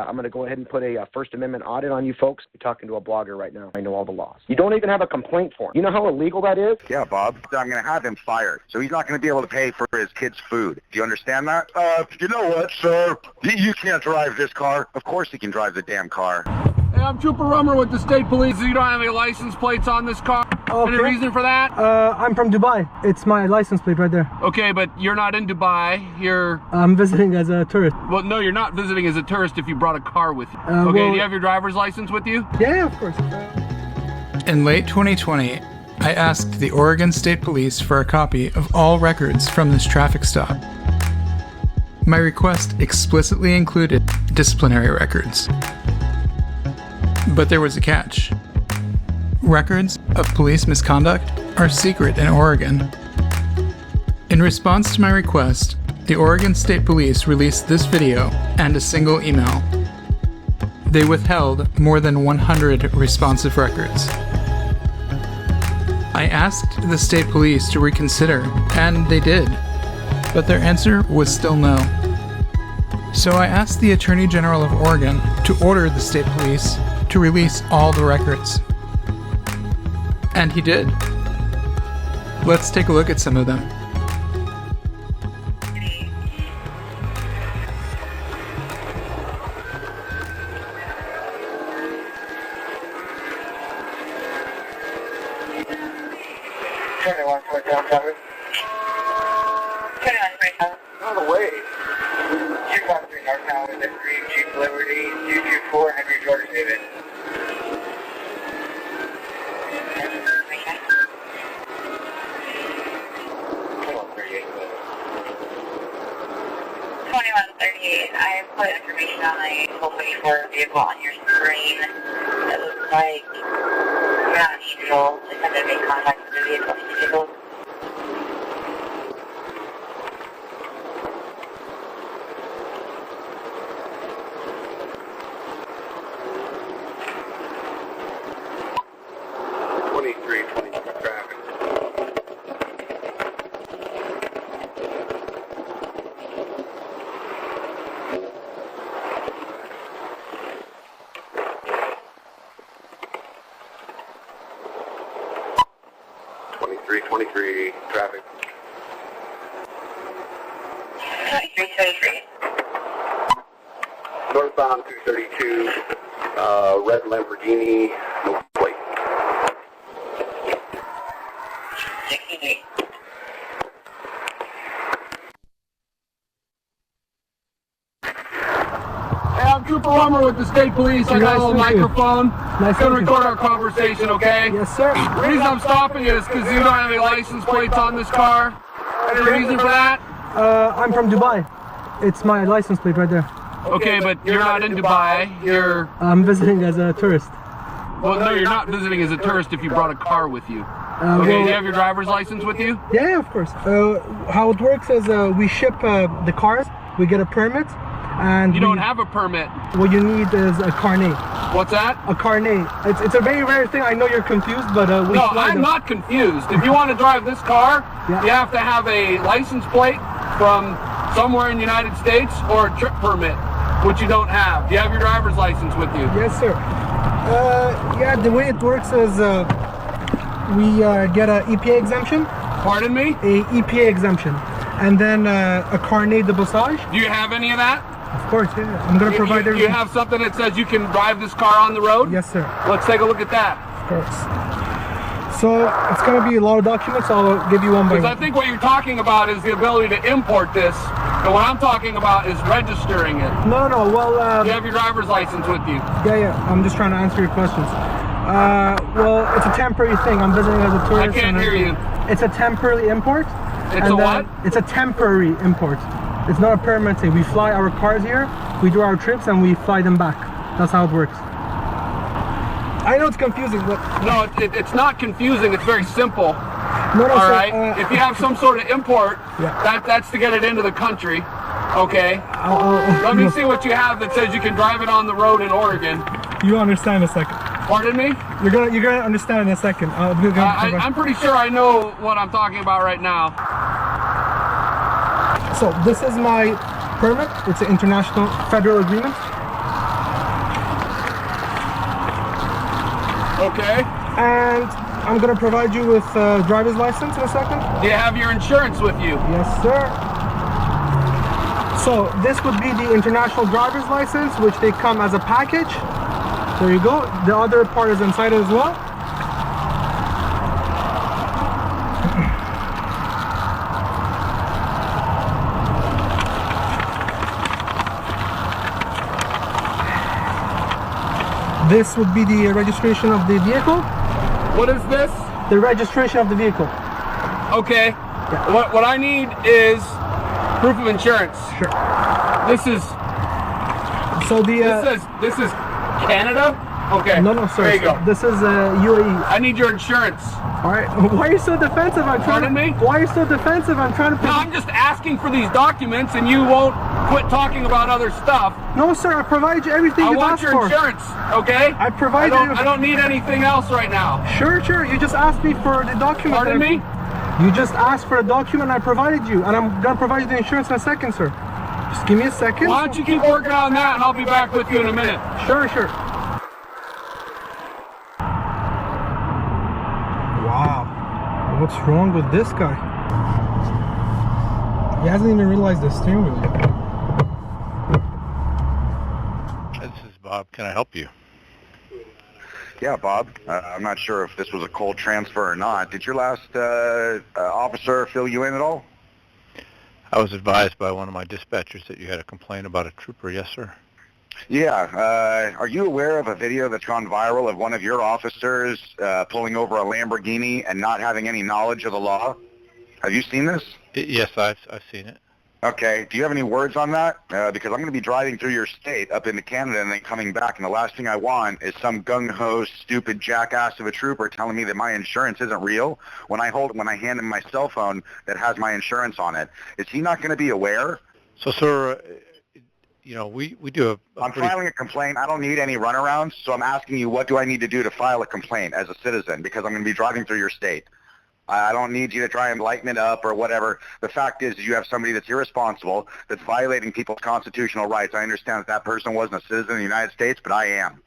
I'm going to go ahead and put a First Amendment audit on you folks. You're talking to a blogger right now. I know all the laws. You don't even have a complaint form. You know how illegal that is? Yeah, Bob. I'm going to have him fired. So he's not going to be able to pay for his kid's food. Do you understand that? You know what, sir? You can't drive this car. Of course he can drive the damn car. Hey, I'm Trooper Rummer with the state police. You don't have any license plates on this car? Okay. Any reason for that? I'm from Dubai. It's my license plate right there. Okay, but you're not in Dubai. I'm visiting as a tourist. Well, no, you're not visiting as a tourist if you brought a car with you. Okay, well, do you have your driver's license with you? Yeah, of course. In late 2020, I asked the Oregon State Police for a copy of all records from this traffic stop. My request explicitly included disciplinary records. But there was a catch. Records of police misconduct are secret in Oregon. In response to my request, the Oregon State Police released this video and a single email. They withheld more than 100 responsive records. I asked the state police to reconsider, and they did, but their answer was still no. So I asked the Attorney General of Oregon to order the state police to release all the records. And he did. Let's take a look at some of them. On the way. 253 North Town with the 3 Chief Liberty, 224 Henry George David. I put information on a 1234 vehicle on your screen. It looks like you're not an angel. They said they made contact with the vehicle. Traffic. 23 traffic. 2323. Northbound 232, red Lamborghini, no plate. 68. Hey, I'm Trooper Rummer with the state police. I got a little microphone. Nice Gonna to meet record our conversation, okay? Yes, sir. The reason I'm stopping you is because you don't have any license plates on this car. Any reason for that? I'm from Dubai. It's my license plate right there. Okay, but you're not in Dubai. I'm visiting as a tourist. Well, no, you're not visiting as a tourist if you brought a car with you. Okay, do you have your driver's license with you? Yeah, of course. How it works is we ship the cars, we get a permit, and You don't have a permit. what you need is a carnet. What's that? A carnet. It's a very rare thing. I know you're confused, but we No, fly I'm them. not confused. If you want to drive this car, Yeah. you have to have a license plate from somewhere in the United States or a trip permit, which you don't have. Do you have your driver's license with you? Yes, sir. Yeah, the way it works is we get a EPA exemption, Pardon me? a EPA exemption, and then a carnet de passage. Do you have any of that? Of course, yeah. I'm gonna provide Do you everything. have something that says you can drive this car on the road? Yes, sir. Let's take a look at that. Of course. So it's gonna be a lot of documents. I'll give you one by Because I one. think what you're talking about is the ability to import this, and what I'm talking about is registering it. No. Well, Do you have your driver's license with you? yeah. I'm just trying to answer your questions. Well, it's a temporary thing. I'm visiting as a tourist. I can't and hear you. It's a temporary import. It's and a then what? It's a temporary import. It's not a permanent thing. We fly our cars here, we do our trips, and we fly them back. That's how it works. I know it's confusing, but No, it's not confusing. It's very simple. no. All So, right. If you have some sort of import, Yeah. that's to get it into the country. Okay. Let me see what you have that says you can drive it on the road in Oregon. You understand in a second. Pardon me? You're gonna understand in a second. I'm pretty sure I know what I'm talking about right now. So this is my permit. It's an international federal agreement. Okay. And I'm going to provide you with driver's license in a second. Do you have your insurance with you? Yes, sir. So this would be the international driver's license, which they come as a package. There you go. The other part is inside as well. This would be the registration of the vehicle. What is this? The registration of the vehicle. Okay. Yeah. What I need is proof of insurance. Sure. This is. So the. This is Canada. Okay. No, sir. There you go. This is UAE. I need your insurance. All right. Why are you so defensive? Pardon me? Why are you so defensive? I'm trying to. No, I'm just asking for these documents, and you won't quit talking about other stuff. No, sir. I provide you everything you asked for. I want your insurance. Okay. I provide you. I don't need anything else right now. Sure. You just asked me for the document. Pardon me? You just asked for a document. I provided you, and I'm gonna provide you the insurance in a second, sir. Just give me a second. Why don't you keep working on that, and I'll be back with you in a minute. Sure. Wow. What's wrong with this guy? He hasn't even realized the steering wheel. This is Bob. Can I help you? Yeah, Bob. I'm not sure if this was a cold transfer or not. Did your last officer fill you in at all? I was advised by one of my dispatchers that you had a complaint about a trooper. Yes, sir. Yeah. Are you aware of a video that's gone viral of one of your officers pulling over a Lamborghini and not having any knowledge of the law? Have you seen this? Yes, I've seen it. Okay. Do you have any words on that? Because I'm going to be driving through your state up into Canada and then coming back, and the last thing I want is some gung-ho, stupid jackass of a trooper telling me that my insurance isn't real when I hand him my cell phone that has my insurance on it. Is he not going to be aware? So, sir, we do I'm filing a complaint. I don't need any runarounds, so I'm asking you, what do I need to do to file a complaint as a citizen? Because I'm going to be driving through your state. I don't need you to try and lighten it up or whatever. The fact is you have somebody that's irresponsible, that's violating people's constitutional rights. I understand that person wasn't a citizen of the United States, but I am.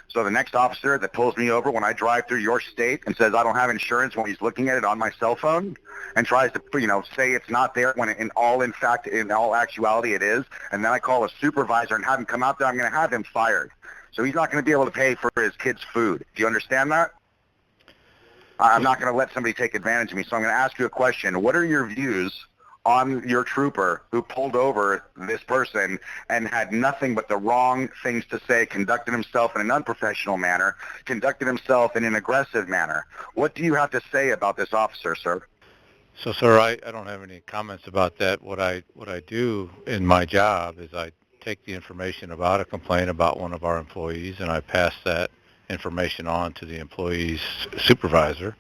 So the next officer that pulls me over when I drive through your state and says I don't have insurance when he's looking at it on my cell phone and tries to, say it's not there when in all actuality it is, and then I call a supervisor and have him come out there, I'm going to have him fired. So he's not going to be able to pay for his kids' food. Do you understand that? I'm not going to let somebody take advantage of me, so I'm going to ask you a question. What are your views on your trooper who pulled over this person and had nothing but the wrong things to say, conducted himself in an unprofessional manner, conducted himself in an aggressive manner? What do you have to say about this officer, sir? So, sir, I don't have any comments about that. What I do in my job is I take the information about a complaint about one of our employees, and I pass that information on to the employee's supervisor.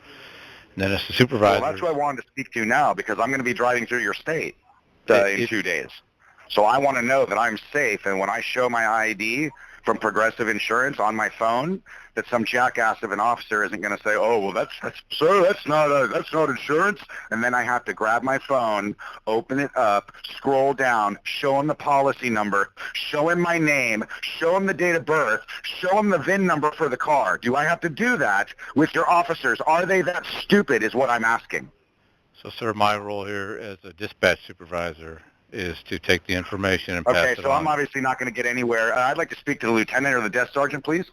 And then it's the supervisor. Well, that's what I wanted to speak to now, because I'm going to be driving through your state in 2 days. So I want to know that I'm safe, and when I show my ID from Progressive Insurance on my phone, that some jackass of an officer isn't going to say, "Oh, well, that's not insurance," and then I have to grab my phone, open it up, scroll down, show him the policy number, show him my name, show him the date of birth, show him the VIN number for the car. Do I have to do that with your officers? Are they that stupid is what I'm asking. So, sir, my role here as a dispatch supervisor is to take the information and pass it on. Okay, so I'm obviously not going to get anywhere. I'd like to speak to the lieutenant or the desk sergeant, please.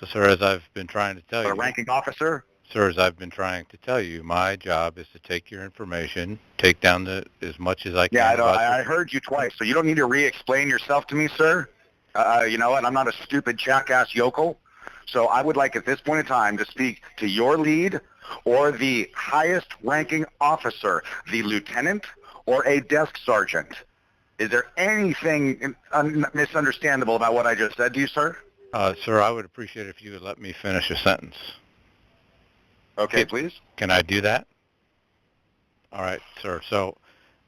So, sir, as I've been trying to tell you... The ranking officer? Sir, as I've been trying to tell you, my job is to take your information, take down as much as I can. Yeah, I heard you twice, so you don't need to re-explain yourself to me, sir. You know what? I'm not a stupid jackass yokel. So I would like at this point in time to speak to your lead or the highest ranking officer, the lieutenant or a desk sergeant. Is there anything misunderstandable about what I just said to you, sir? Sir, I would appreciate it if you would let me finish a sentence. Okay, please. Can I do that? All right, sir. So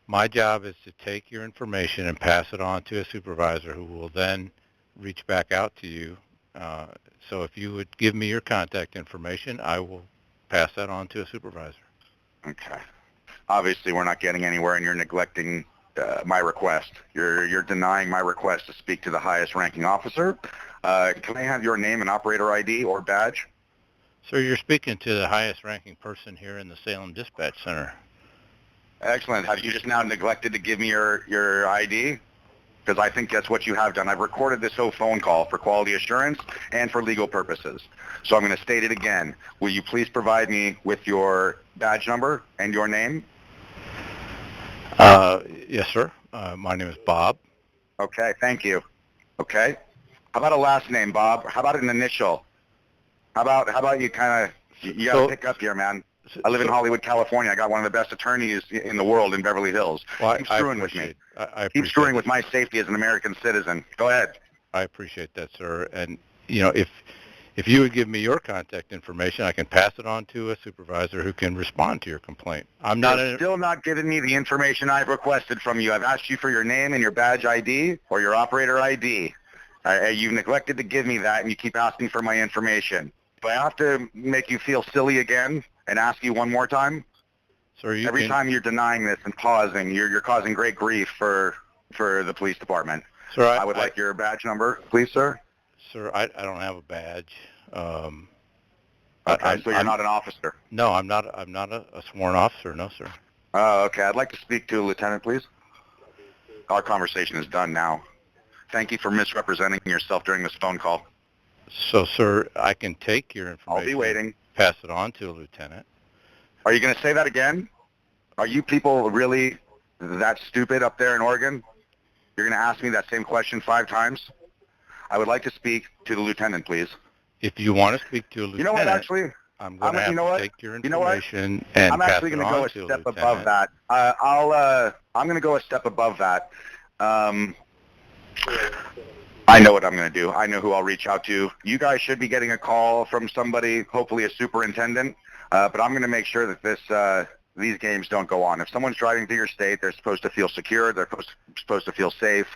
my job is to take your information and pass it on to a supervisor who will then reach back out to you. So if you would give me your contact information, I will pass that on to a supervisor. Okay. Obviously, we're not getting anywhere, and you're neglecting my request. You're denying my request to speak to the highest ranking officer. Can I have your name and operator ID or badge? Sir, you're speaking to the highest ranking person here in the Salem Dispatch Center. Excellent. Have you just now neglected to give me your ID? Because I think that's what you have done. I've recorded this whole phone call for quality assurance and for legal purposes. So I'm going to state it again. Will you please provide me with your badge number and your name? Yes, sir. My name is Bob. Okay, thank you. Okay. How about a last name, Bob? How about an initial? How about you kind of, you got to pick up here, man. I live in Hollywood, California. I got one of the best attorneys in the world in Beverly Hills. Well, Keep screwing with me. Keep screwing with my safety as an American citizen. Go ahead. I appreciate that, sir. And, you know, if you would give me your contact information, I can pass it on to a supervisor who can respond to your complaint. You're still not giving me the information I've requested from you. I've asked you for your name and your badge ID or your operator ID. You've neglected to give me that, and you keep asking for my information. Do I have to make you feel silly again and ask you one more time? Sir, Every time you're denying this and pausing, you're causing great grief for the police department. Sir, I would like your badge number, please, sir. Sir, I don't have a badge. Okay, so you're not an officer? No, I'm not a sworn officer, no, sir. Oh, okay. I'd like to speak to a lieutenant, please. Our conversation is done now. Thank you for misrepresenting yourself during this phone call. So, sir, I can take your information. I'll be waiting. Pass it on to a lieutenant. Are you going to say that again? Are you people really that stupid up there in Oregon? You're going to ask me that same question 5 times? I would like to speak to the lieutenant, please. If you want to speak to a lieutenant, you know what, actually, I'm going to have to take your information and I'm actually going to go a step above that. I'm going to go a step above that. I know what I'm going to do. I know who I'll reach out to. You guys should be getting a call from somebody, hopefully a superintendent, but I'm going to make sure that these games don't go on. If someone's driving through your state, they're supposed to feel secure. They're supposed to feel safe.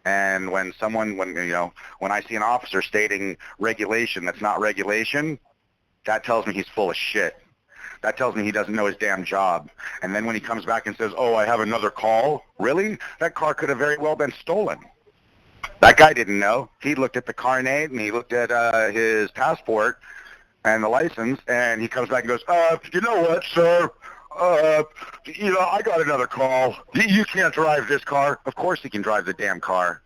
And when I see an officer stating regulation that's not regulation, that tells me he's full of shit. That tells me he doesn't know his damn job. And then when he comes back and says, oh, I have another call, really? That car could have very well been stolen. That guy didn't know. He looked at the carnet and he looked at his passport and the license, and he comes back and goes, you know what, sir? I got another call. You can't drive this car. Of course he can drive the damn car.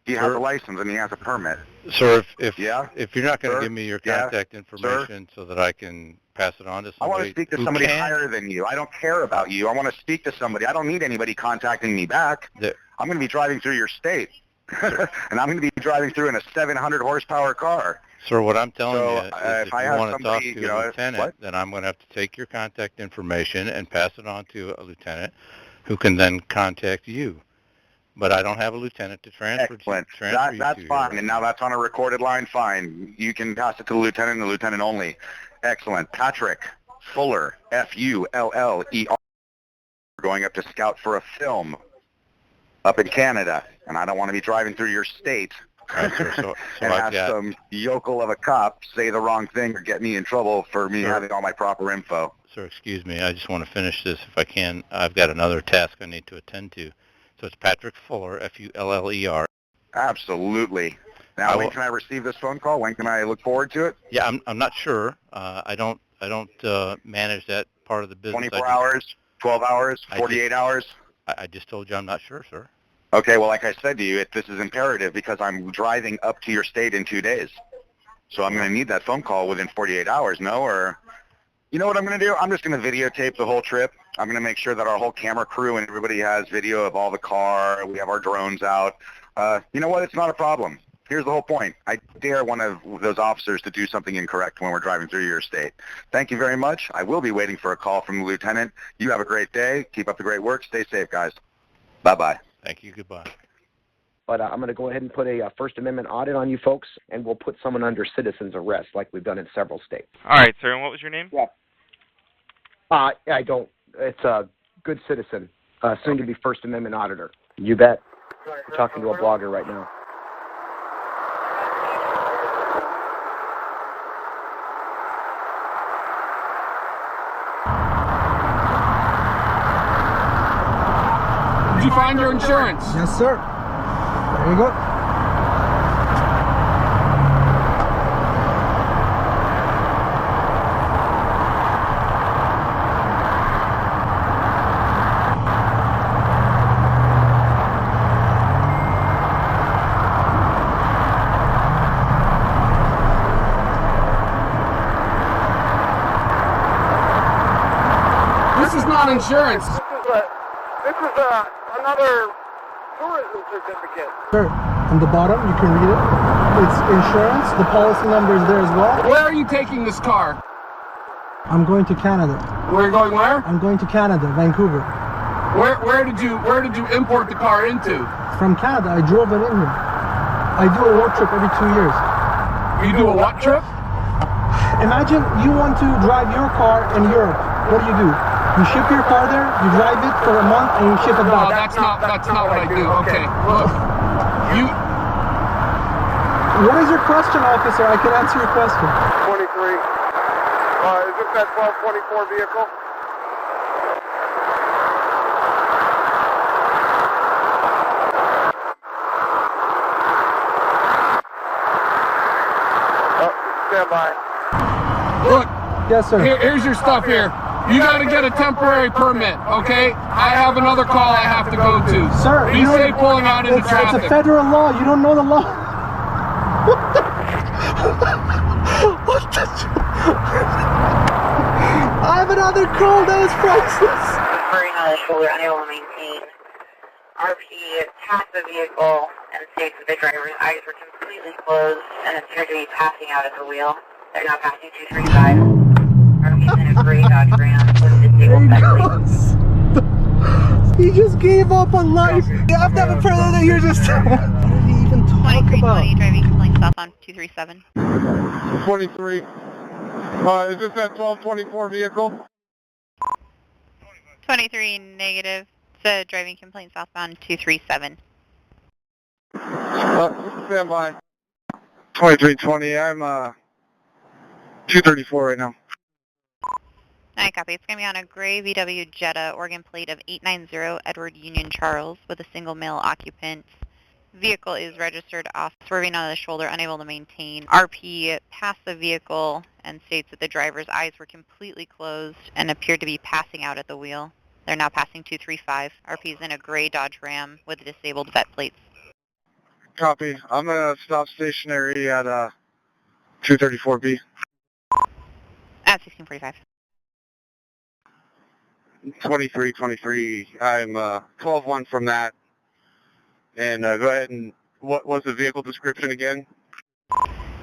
He has a license and he has a permit. Sir, if you're not going to give me your contact information so that I can pass it on to somebody, I want to speak to somebody higher than you. I don't care about you. I want to speak to somebody. I don't need anybody contacting me back. I'm going to be driving through your state. And I'm going to be driving through in a 700 horsepower car. Sir, what I'm telling you is if you want to talk to a lieutenant, then I'm going to have to take your contact information and pass it on to a lieutenant who can then contact you. But I don't have a lieutenant to transfer Excellent. you to. That's fine. And now that's on a recorded line, fine. You can pass it to the lieutenant and the lieutenant only. Excellent. Patrick Fuller, F-U-L-L-E-R, going up to scout for a film up in Canada, and I don't want to be driving through your state and have some yokel of a cop say the wrong thing or get me in trouble for me having all my proper info. Sir, excuse me. I just want to finish this if I can. I've got another task I need to attend to. So it's Patrick Fuller, F-U-L-L-E-R. Absolutely. Now, when can I receive this phone call? When can I look forward to it? Yeah, I'm not sure. I don't manage that part of the business. 24 hours, 12 hours, 48 hours? I just told you I'm not sure, sir. Okay, well, like I said to you, this is imperative because I'm driving up to your state in 2 days. So I'm going to need that phone call within 48 hours, no? Or, you know what I'm going to do? I'm just going to videotape the whole trip. I'm going to make sure that our whole camera crew and everybody has video of all the car. We have our drones out. You know what? It's not a problem. Here's the whole point. I dare one of those officers to do something incorrect when we're driving through your state. Thank you very much. I will be waiting for a call from the lieutenant. You have a great day. Keep up the great work. Stay safe, guys. Bye-bye. Thank you. Goodbye. But I'm going to go ahead and put a First Amendment audit on you folks, and we'll put someone under citizen's arrest like we've done in several states. All right, sir. And what was your name? Yeah. I don't. It's a good citizen, soon to be First Amendment auditor. You bet. We're talking to a blogger right now. Did you find your insurance? Yes, sir. There you go. on insurance. This is another tourism certificate. Sir, on the bottom, you can read it. It's insurance. The policy number is there as well. Where are you taking this car? I'm going to Canada. We're going where? I'm going to Canada, Vancouver. Where did you import the car into? From Canada, I drove it in here. I do a work trip every 2 years. You do a what trip? Imagine you want to drive your car in Europe. What do? You ship your car there, you drive it for a month, and you ship it No, back. that's not what I do. Okay, look, What is your question, officer? I can answer your question. 23. Is this that 1224 vehicle? Stand by. look. Yes, sir. Here's your stuff here. You got to get a temporary permit, okay? I have another call I have to go to. Sir, be safe pulling out into traffic. It's a federal law. You don't know the law. What the? I have another call. That was priceless. Referring on the shoulder, unable to maintain. RP passed the vehicle and states that the driver's eyes were completely closed and appeared to be passing out at the wheel. They're now passing 235. RP is in a gray Dodge Ram with disabled back plate. He just gave up on life. You have to have a predator here just. What did he even talk about? 2320 driving complaint south on 237. 23. Is this that 1224 vehicle? 23 negative. It's a driving complaint southbound 237. Stand by. 2320. I'm 234 right now. I copy. It's going to be on a gray VW Jetta, Oregon plate of 890 Edward Union Charles with a single male occupant. Vehicle is registered off, swerving on the shoulder, unable to maintain. RP passed the vehicle and states that the driver's eyes were completely closed and appeared to be passing out at the wheel. They're now passing 235. RP is in a gray Dodge Ram with disabled vet plates. Copy. I'm going to stop stationary at 234B. At 1645. 2323. I'm 12-1 from that. And go ahead and what was the vehicle description again?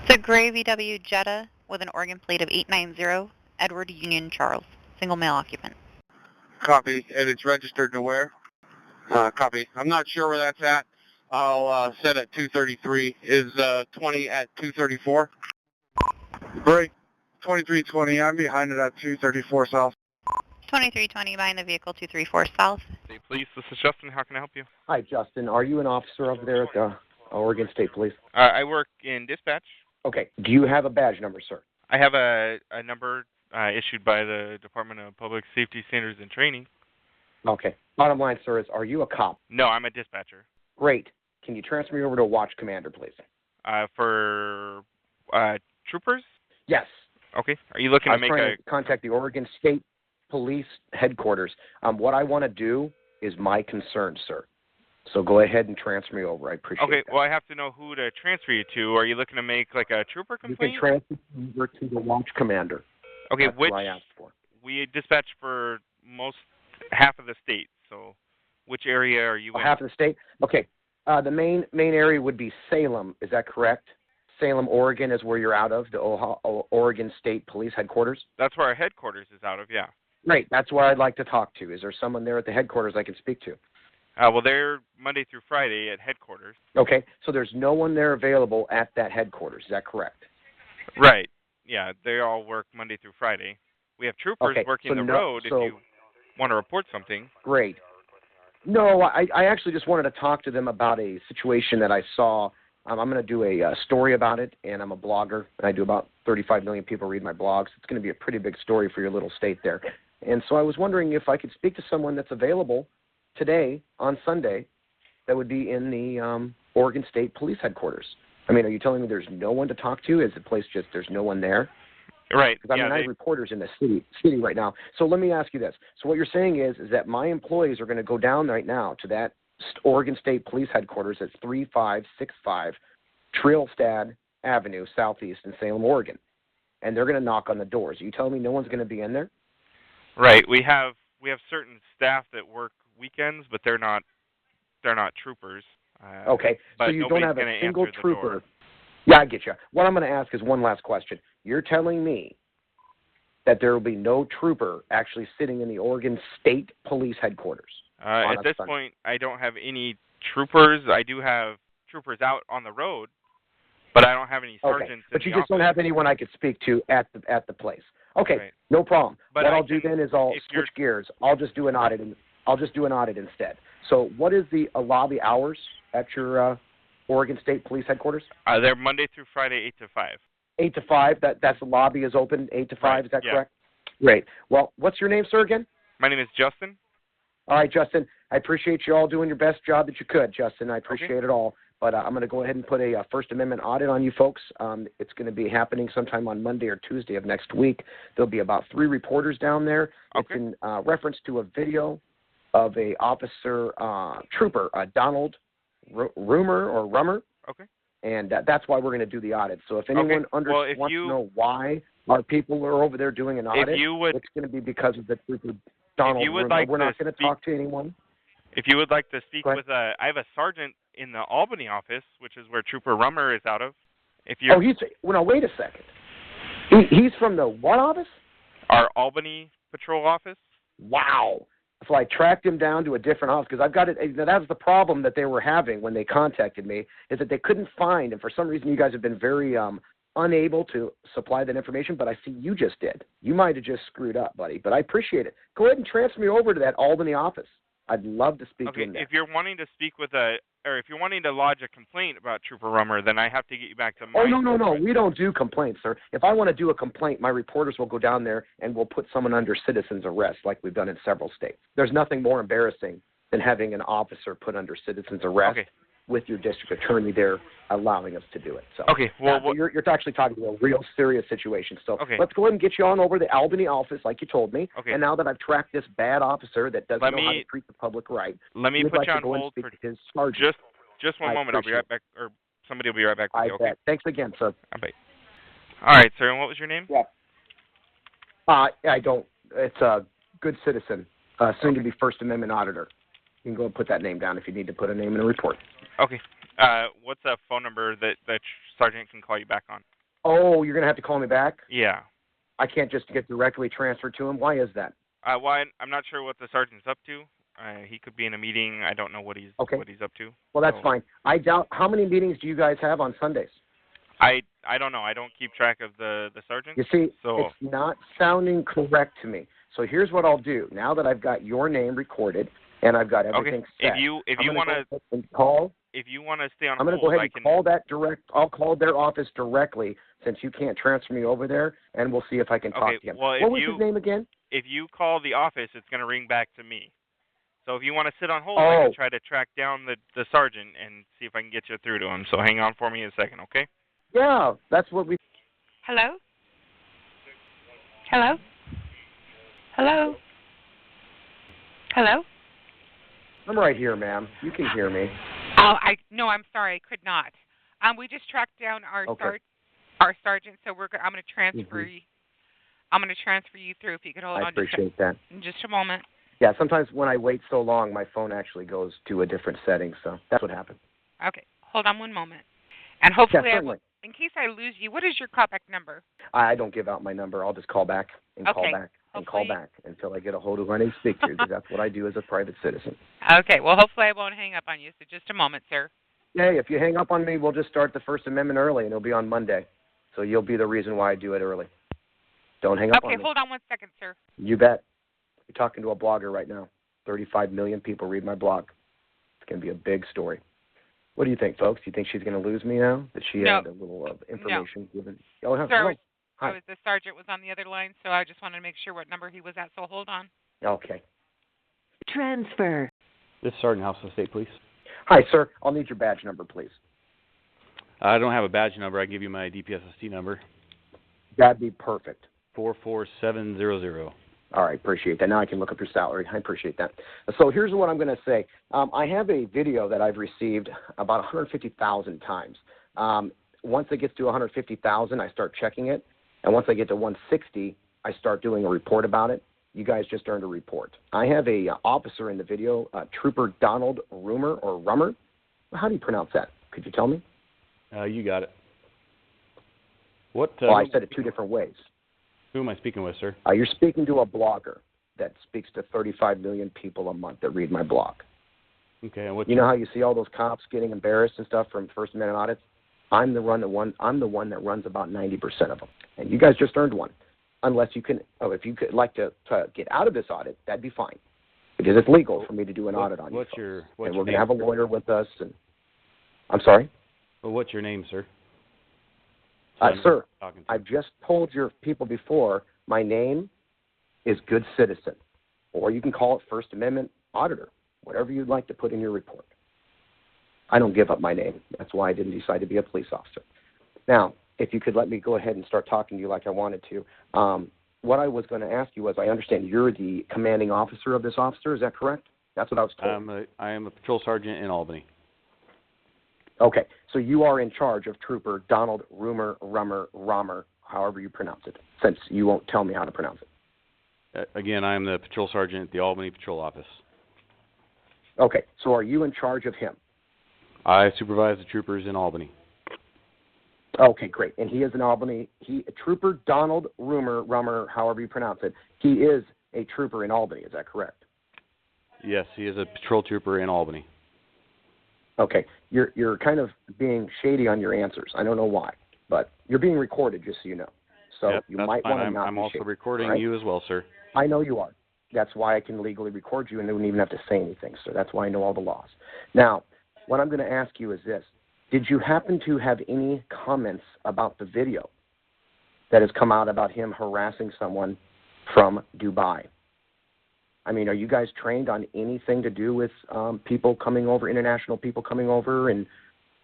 It's a gray VW Jetta with an Oregon plate of 890 Edward Union Charles, single male occupant. Copy. And it's registered to where? Copy. I'm not sure where that's at. I'll set at 233. Is 20 at 234? Great. 2320. I'm behind it at 234 South. 2320 behind the vehicle, 234 south. Hey, police, this is Justin. How can I help you? Hi, Justin. Are you an officer over there at the Oregon State Police? I work in dispatch. Okay. Do you have a badge number, sir? I have a number issued by the Department of Public Safety Standards and Training. Okay. Bottom line, sir, is are you a cop? No, I'm a dispatcher. Great. Can you transfer me over to a watch commander, please? For troopers? Yes. Okay. Are you looking to make to contact the Oregon State Police headquarters. What I want to do is my concern, sir. So go ahead and transfer me over. I appreciate it. Okay, well, I have to know who to transfer you to. Are you looking to make like a trooper complaint? You can transfer me over to the watch commander. Okay, That's which what I asked for. We dispatch for half of the state. So which area are you in? Half of the state? Okay. The main area would be Salem. Is that correct? Salem, Oregon is where you're out of, the Oregon State Police headquarters? That's where our headquarters is out of, yeah. Great. That's where I'd like to talk to. Is there someone there at the headquarters I can speak to? Well, they're Monday through Friday at headquarters. Okay. So there's no one there available at that headquarters. Is that correct? Right. Yeah, they all work Monday through Friday. We have troopers working the road if you want to report something. Great. No, I actually just wanted to talk to them about a situation that I saw. I'm going to do a story about it, and I'm a blogger, and I do about 35 million people read my blogs. It's going to be a pretty big story for your little state there. And so I was wondering if I could speak to someone that's available today on Sunday that would be in the Oregon State Police headquarters. I mean, are you telling me there's no one to talk to? Is the place just there's no one there? Right. Because I have reporters in the city right now. So let me ask you this. So what you're saying is that my employees are going to go down right now to that Oregon State Police headquarters at 3565 Trilstad Avenue, Southeast in Salem, Oregon. And they're going to knock on the doors. Are you telling me no one's going to be in there? Right. We have certain staff that work weekends, but they're not troopers. Okay, but so you don't have a single trooper. Yeah, I get you. What I'm going to ask is one last question. You're telling me that there will be no trooper actually sitting in the Oregon State Police headquarters? At this point, I don't have any troopers. I do have troopers out on the road, but I don't have any sergeants. But you just don't have anyone I could speak to at the place. Okay, right. No problem. But what I'll do then is I'll switch gears. I'll just do an audit. Instead. So, what is the lobby hours at your Oregon State Police headquarters? They're Monday through Friday, 8 to 5. 8 to 5. That's the lobby is open 8 to 5. Right. Is that correct? Great. Well, what's your name, sir? Again? My name is Justin. All right, Justin. I appreciate you all doing your best job that you could, Justin. I appreciate it all. But I'm going to go ahead and put a First Amendment audit on you folks. It's going to be happening sometime on Monday or Tuesday of next week. There'll be about 3 reporters down there. Okay. It's in reference to a video of a officer, trooper, Donald Rummer. Okay. And that's why we're going to do the audit. So if anyone wants to know why our people are over there doing an audit, it's going to be because of the trooper Donald Rummer. We're not going to talk to anyone. If you would like to speak with I have a sergeant in the Albany office, which is where Trooper Rummer is out of. Now wait a second. He's from the what office? Our Albany patrol office. Wow. So I tracked him down to a different office because I've got it. That was the problem that they were having when they contacted me, is that they couldn't find, and for some reason you guys have been very unable to supply that information, but I see you just did. You might have just screwed up, buddy, but I appreciate it. Go ahead and transfer me over to that Albany office. I'd love to speak to him there. If you're wanting to speak or if you're wanting to lodge a complaint about Trooper Rummer, then I have to get you back to my... Oh, no. We don't do complaints, sir. If I want to do a complaint, my reporters will go down there and we'll put someone under citizen's arrest like we've done in several states. There's nothing more embarrassing than having an officer put under citizen's arrest with your district attorney there allowing us to do it. So you're actually talking to a real serious situation. So let's go ahead and get you on over to the Albany office like you told me. Okay. And now that I've tracked this bad officer that doesn't know how to treat the public right, let me put you on hold for just one moment. I'll be right back, or somebody will be right back with you. Okay. Thanks again, sir. All right, sir. And what was your name? Yeah. I don't. It's a good citizen, soon to be First Amendment auditor. You can go and put that name down if you need to put a name in a report. Okay. What's a phone number that Sergeant can call you back on? Oh, you're going to have to call me back? Yeah. I can't just get directly transferred to him? Why is that? I'm not sure what the sergeant's up to. He could be in a meeting. I don't know what he's up to. Well, that's fine. I doubt. How many meetings do you guys have on Sundays? I don't know. I don't keep track of the sergeant. You see, it's not sounding correct to me. So here's what I'll do. Now that I've got your name recorded and I've got everything set, if you want to call, if you want to stay on hold, I'm going to go ahead and call that direct. I'll call their office directly since you can't transfer me over there, and we'll see if I can talk to him. Well, what was his name again? If you call the office, it's going to ring back to me. So if you want to sit on hold, I can try to track down the sergeant and see if I can get you through to him. So hang on for me a second, okay? Yeah, that's what we... Hello? Hello? Hello? Hello? I'm right here, ma'am. You can hear me. Oh, I'm sorry, I could not. We just tracked down our sergeant, so I'm going to transfer you. I'm going to transfer you through if you could hold on. I appreciate that. In just a moment. Yeah, sometimes when I wait so long, my phone actually goes to a different setting, so that's what happened. Okay, hold on one moment. And hopefully, in case I lose you, what is your callback number? I don't give out my number. I'll just call back and call back and call back until I get a hold of who I need to speak to, because that's what I do as a private citizen. Okay, well, hopefully I won't hang up on you, so just a moment, sir. Yeah, if you hang up on me, we'll just start the First Amendment early, and it'll be on Monday. So you'll be the reason why I do it early. Don't hang up on me. Okay, hold on 1 second, sir. You bet. You're talking to a blogger right now. 35 million people read my blog. It's going to be a big story. What do you think, folks? Do you think she's going to lose me now? That she had a little information given? Oh, sir, the sergeant was on the other line, so I just wanted to make sure what number he was at, so hold on. Okay. Transfer. This is Sergeant House of the State Police. Hi, sir. I'll need your badge number, please. I don't have a badge number. I can give you my DPSST number. That'd be perfect. 44700. All right, appreciate that. Now I can look up your salary. I appreciate that. So here's what I'm going to say. I have a video that I've received about 150,000 times. Once it gets to 150,000, I start checking it. And once I get to 160, I start doing a report about it. you guys just earned a report. I have a officer in the video, Trooper Donald Rummer or Rummer. How do you pronounce that? Could you tell me? You got it. What? Well, I said it two different ways. Who am I speaking with, sir? You're speaking to a blogger that speaks to 35 million people a month that read my blog. Okay, and you know how you see all those cops getting embarrassed and stuff from First Amendment audits? I'm the one that runs about 90% of them, and you guys just earned one. Unless you can, if you could like to get out of this audit, that'd be fine, because it's legal for me to do an audit on you. What's your and we're name? Gonna have a lawyer with us. And I'm sorry. Well, what's your name, sir? Sir, I've just told your people before. My name is Good Citizen, or you can call it First Amendment Auditor, whatever you'd like to put in your report. I don't give up my name. That's why I didn't decide to be a police officer. Now, if you could let me go ahead and start talking to you like I wanted to. What I was going to ask you was, I understand you're the commanding officer of this officer. Is that correct? That's what I was told. I am a patrol sergeant in Albany. Okay, so you are in charge of Trooper Donald Rummer, however you pronounce it, since you won't tell me how to pronounce it. Again, I am the patrol sergeant at the Albany Patrol Office. Okay, so are you in charge of him? I supervise the troopers in Albany. Okay, great. And he is in Albany. Trooper Donald Rummer, however you pronounce it, he is a trooper in Albany. Is that correct? Yes, he is a patrol trooper in Albany. Okay, you're kind of being shady on your answers. I don't know why, but you're being recorded, just so you know. So yep, you might want to not I'm be also shady, recording right? you as well, sir. I know you are. That's why I can legally record you, and they wouldn't even have to say anything. So that's why I know all the laws. Now, what I'm going to ask you is this. Did you happen to have any comments about the video that has come out about him harassing someone from Dubai? I mean, are you guys trained on anything to do with people coming over, international people coming over and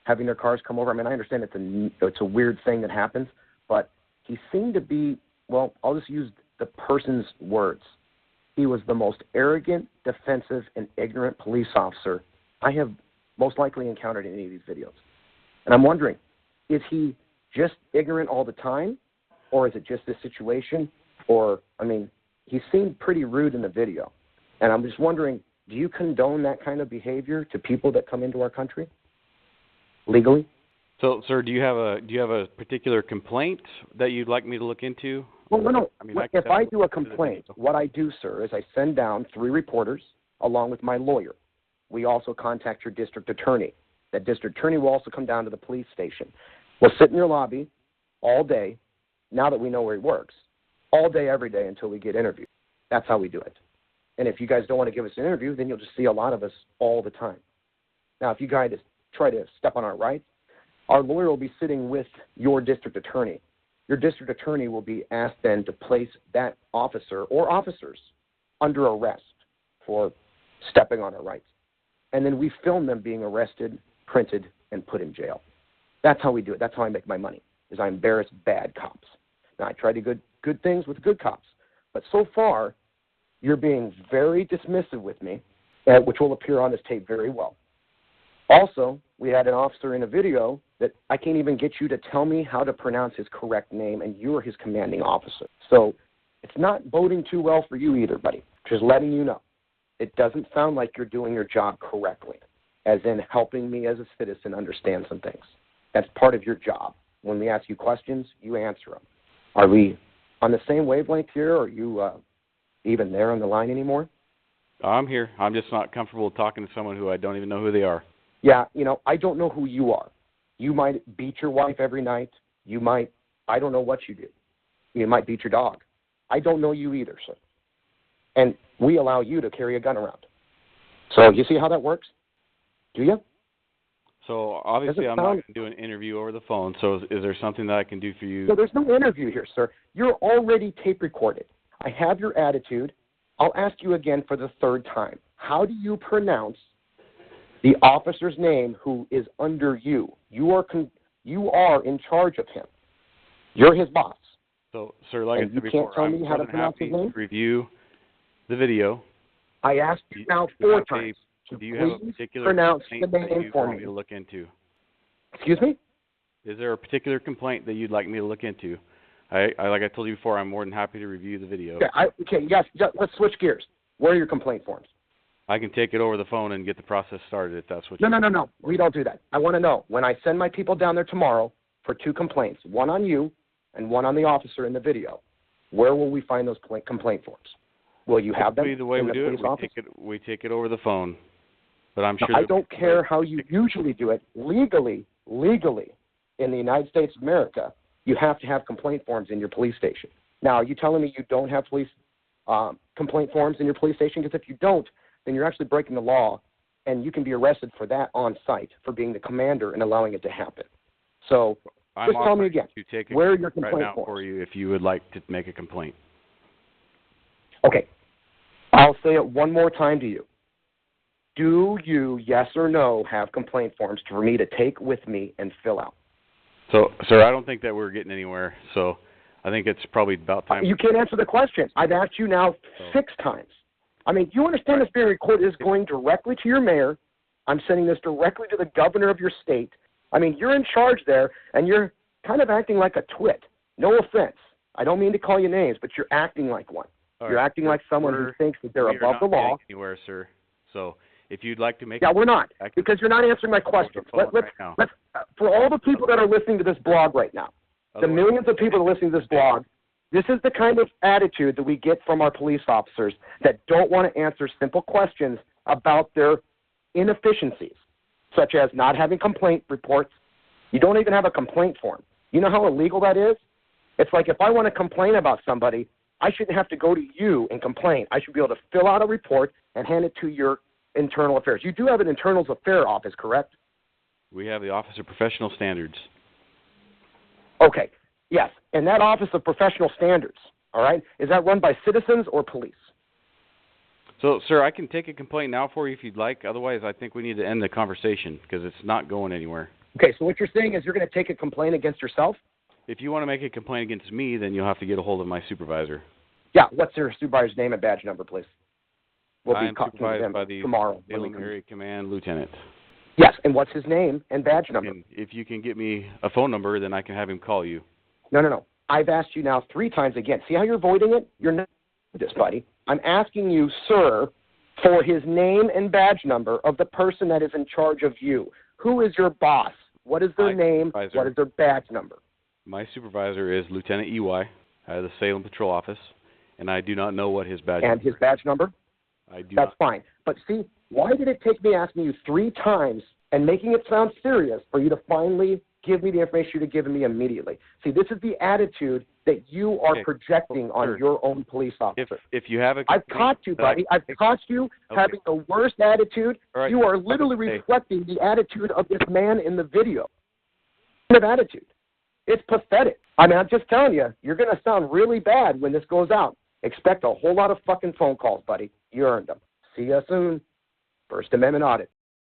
having their cars come over? I mean, I understand it's a weird thing that happens, but he seemed to be, well, I'll just use the person's words. He was the most arrogant, defensive, and ignorant police officer I have most likely encountered in any of these videos. And I'm wondering, is he just ignorant all the time, or is it just this situation? Or, I mean, he seemed pretty rude in the video. And I'm just wondering, do you condone that kind of behavior to people that come into our country legally? So, sir, do you have a particular complaint that you'd like me to look into? Well, no. I mean, if I do a complaint, what I do, sir, is I send down 3 reporters along with my lawyer. We also contact your district attorney. That district attorney will also come down to the police station. We'll sit in your lobby all day, now that we know where he works, all day, every day until we get interviewed. That's how we do it. And if you guys don't want to give us an interview, then you'll just see a lot of us all the time. Now, if you guys try to step on our rights, our lawyer will be sitting with your district attorney. Your district attorney will be asked then to place that officer or officers under arrest for stepping on our rights. And then we film them being arrested, printed, and put in jail. That's how we do it. That's how I make my money, is I embarrass bad cops. Now, I try to do good things with good cops. But so far, you're being very dismissive with me, which will appear on this tape very well. Also, we had an officer in a video that I can't even get you to tell me how to pronounce his correct name, and you're his commanding officer. So it's not boding too well for you either, buddy. Just letting you know. It doesn't sound like you're doing your job correctly, as in helping me as a citizen understand some things. That's part of your job. When we ask you questions, you answer them. Are we on the same wavelength here, or are you even there on the line anymore? I'm here. I'm just not comfortable talking to someone who I don't even know who they are. Yeah, I don't know who you are. You might beat your wife every night. You might, I don't know what you do. You might beat your dog. I don't know you either, sir. And we allow you to carry a gun around. So you see how that works? Do you? So obviously I'm not going to do an interview over the phone, so is there something that I can do for you? So there's no interview here, sir. You're already tape recorded. I have your attitude. I'll ask you again for the 3rd time. How do you pronounce the officer's name who is under you? You are in charge of him. You're his boss. So, sir, like I said before, you can't tell me how to pronounce his name? Review the video. I asked you now 4 times. Do you have a particular pronounce the complaint that name you for want me me to look into? Excuse me? Is there a particular complaint that you'd like me to look into? like I told you before, I'm more than happy to review the video. Okay, yes, let's switch gears. Where are your complaint forms? I can take it over the phone and get the process started if that's what No. We don't do that. I want to know, when I send my people down there tomorrow for 2 complaints, one on you and one on the officer in the video, where will we find those complaint forms? Will you have them? The way we do it, we take it over the phone. But I'm sure. I don't care how you usually do it. Legally, in the United States of America, you have to have complaint forms in your police station. Now, are you telling me you don't have police complaint forms in your police station? Because if you don't, then you're actually breaking the law, and you can be arrested for that on site, for being the commander and allowing it to happen. So just tell me again, where are your complaint right now forms? for you if you would like to make a complaint. Okay. I'll say it one more time to you. Do you, yes or no, have complaint forms for me to take with me and fill out? So, sir, I don't think that we're getting anywhere, so I think it's probably about time. You can't answer the question. I've asked you now 6 times. I mean, you understand this being recorded is going directly to your mayor. I'm sending this directly to the governor of your state. I mean, you're in charge there, and you're kind of acting like a twit. No offense. I don't mean to call you names, but you're acting like one. You're acting like someone who thinks that they're above the law. Anywhere, sir. So if you'd like to make we're not, because you're not answering my questions. Let's for all the people that are listening to this blog right now, the millions of people that are listening to this blog, this is the kind of attitude that we get from our police officers that don't want to answer simple questions about their inefficiencies, such as not having complaint reports. You don't even have a complaint form. You know how illegal that is? It's like if I want to complain about somebody, I shouldn't have to go to you and complain. I should be able to fill out a report and hand it to your internal affairs. You do have an internal affairs office, correct? We have the Office of Professional Standards. Okay, yes. And that Office of Professional Standards, all right, is that run by citizens or police? So, sir, I can take a complaint now for you if you'd like. Otherwise, I think we need to end the conversation because it's not going anywhere. Okay, so what you're saying is you're going to take a complaint against yourself? If you want to make a complaint against me, then you'll have to get a hold of my supervisor. Yeah, what's your supervisor's name and badge number, please? We'll I am supervised by the tomorrow. Salem Area Command Lieutenant. Yes, and what's his name and badge number? And if you can get me a phone number, then I can have him call you. No. I've asked you now 3 times again. See how you're avoiding it? You're not this, buddy. I'm asking you, sir, for his name and badge number of the person that is in charge of you. Who is your boss? What is their name? Supervisor. What is their badge number? My supervisor is Lieutenant EY out of the Salem Patrol Office, and I do not know what his badge number is. And his badge number? I do That's not. fine. But see, why did it take me asking you 3 times and making it sound serious for you to finally give me the information you'd have given me immediately? See, this is the attitude that you are projecting on your own police officer. If you have a I've caught you, buddy. I've caught you having the worst attitude. Right. You are literally reflecting the attitude of this man in the video. Kind of attitude. It's pathetic. I mean, I'm just telling you, you're going to sound really bad when this goes out. Expect a whole lot of fucking phone calls, buddy. You earned them. See you soon. First Amendment audit.